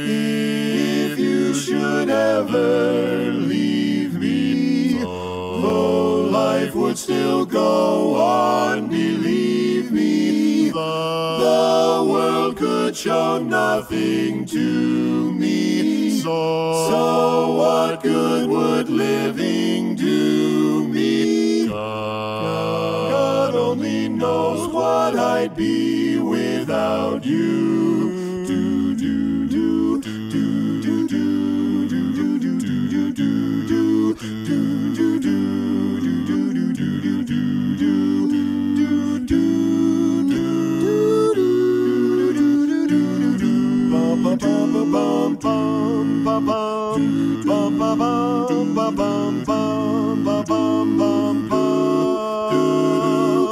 If you should ever leave me, though life would still go on, believe me, the world could show nothing to me. So what good would living do me? God only knows what I'd be without you. Do do do do do do do do do do do do do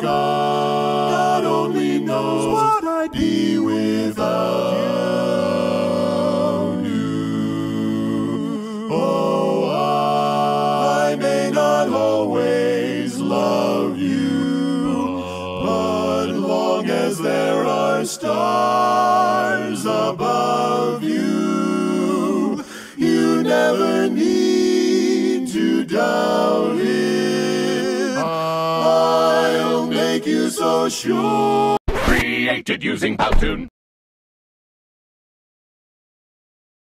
God only knows what I'd be without you. Oh, I may not always love you, but long as there are stars above you, you never need to doubt it. I'll make you so sure. Created using Powtoon.